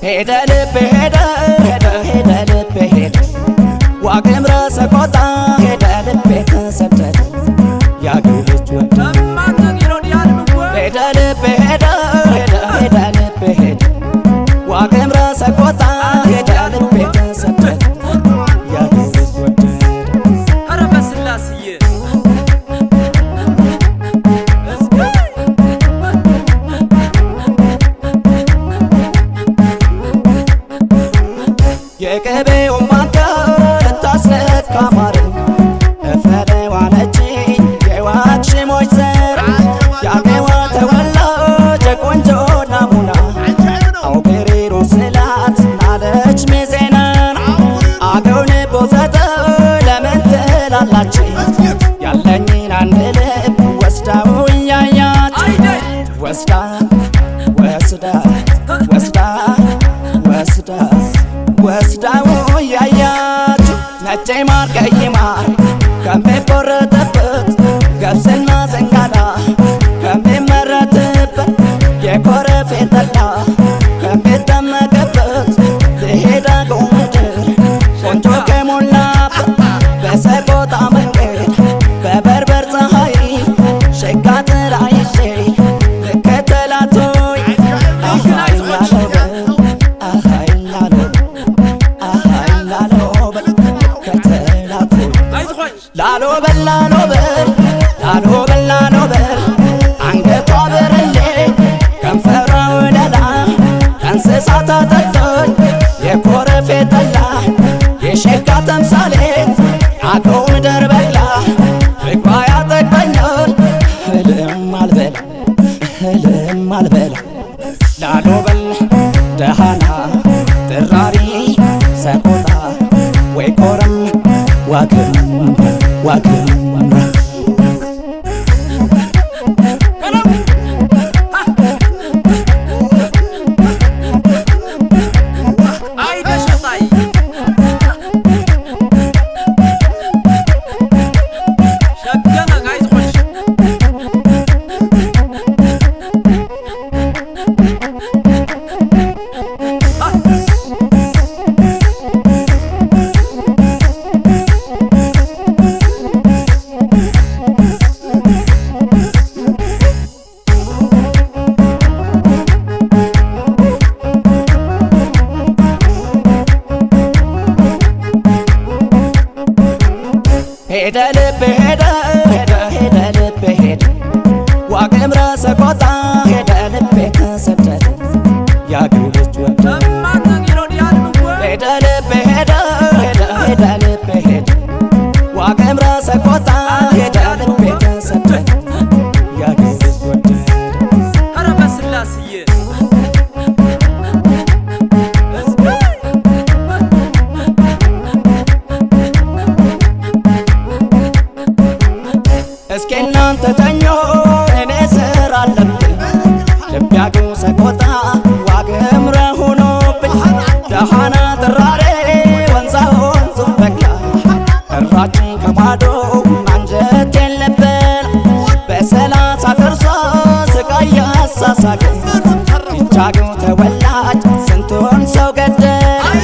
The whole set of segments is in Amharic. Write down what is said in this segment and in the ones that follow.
ሄደ ልቤ ሄደ ሄደ ሄደ ልቤ ሄደ ዋግምራ ሰቆጣ ሄደ ልቤ ተሰደደ ያገው ልጅ ወደ ሄደ ልቤ ሄደ ሄደ ሄደ ልቤ ሄደ ዋግምራ ሰቆጣ ሄደ ልቤ ተሰደደ ያገው ልጅ ወደ ኧረ በስላሴዬ የቀቤው ማንተ ልታስነካ ማር እፈለዋለች የዋክሽሞች ዘር ያገዋ ተወላጅ የቆንጆ ናሙና አውገሬሮ ስላት ናለች ሚዜናን አገው ልቦ ዘጠ ለምን ትላላች ያለኝን አንድ ልብ ወስዳው እያያች ወስዳ ወስዳ ወስዳ ወስዳ ወስዳው ያያች ነጭ ማር ቀይ ማር ከሚቆረጥበት ገብስና ዘንጋዳ ከሚመረትበት የኮረፌ ጠላ ከሚጠመቅበት ልሄድ አገው ምድር ቆንጆ ከሞላበት በሰቆጣ መንገድ በበርበር ፀሐይ ሸጋ ጥላ ይዤ ልከተላት ሆይ ላሎ በል ላሎ በል ላሎ በል ላሎ በል አንገቷ ብርሌ ከንፈሯ ወለላ ከእንስሳት አጠጥቶኝ የኮረፌ ጠላ የሸጋ ተምሳሌት አገው ምድር በላ ፍቅሯ ያጠግበኛል ህልም አልበላ ህልም አልበላ ላሎ በል ደሃና ጥራሪ ሰቆጣ ወይ ኮረም ዋግምራ ዋግምራ ሄደ ልቤ ሄደ ሄደ ሄደ ልቤ ሄደ ዋግምራ ሰቆጣ ሄደ ልቤ ተሰደደ ያገው ልጅ ወደ ሄደ ልቤ ሄደ ሄደ ሄደ ልቤ ሄደ ዋግምራ ሰቆጣ ሄደ ልቤ ተሰደደ ያገው ልጅ ወደ ኧረ በስላሴዬ እስኪ እናንተ ተኞ እኔ ስራ አለብኝ ልቤ ያገው ሰቆጣ ዋግምራ ሆኖብኝ ደሃና ጥራሬ ወንዛ ወንዙ በቅላ እራችን ከማዶ አንጀት የለበል በሰላሳ ጥርሷ ስቃይ ያሳሳቅን ይቻገው ተወላጅ ስንቱን ሰው ገደል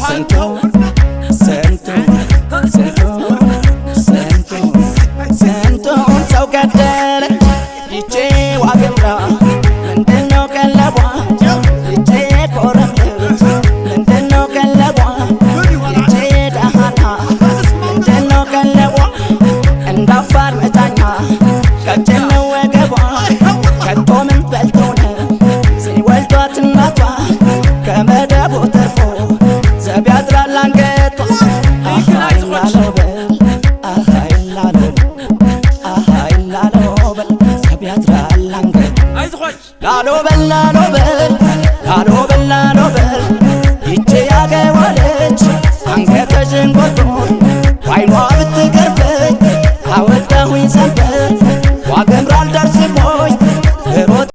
ስንቱን ስንቱን ስንቱን ስንቱን ስንቱን ሰው ገደለ ይቼ ዋግምራ ምንድነው ቀለቧ ይቼ ኮረም ምንድነው ቀለቧ ይቼ ደሃና ምንድነው ቀለቧ እንዳፋር መጫኛ ቀጭን ነው ወገቧ ከቶ ምን በልተው ነው ሲወልዷት እናቷ ከመደቡ ተርፎ ዘብ ያድራል አንገቷ ላለው በል ላሎ በል ላሎ በል ላሎ በል ላሎ በል ይቼ ያገዋ ልጅ አንገተሽን ቆርጦ ባይኗ ብትገርፍ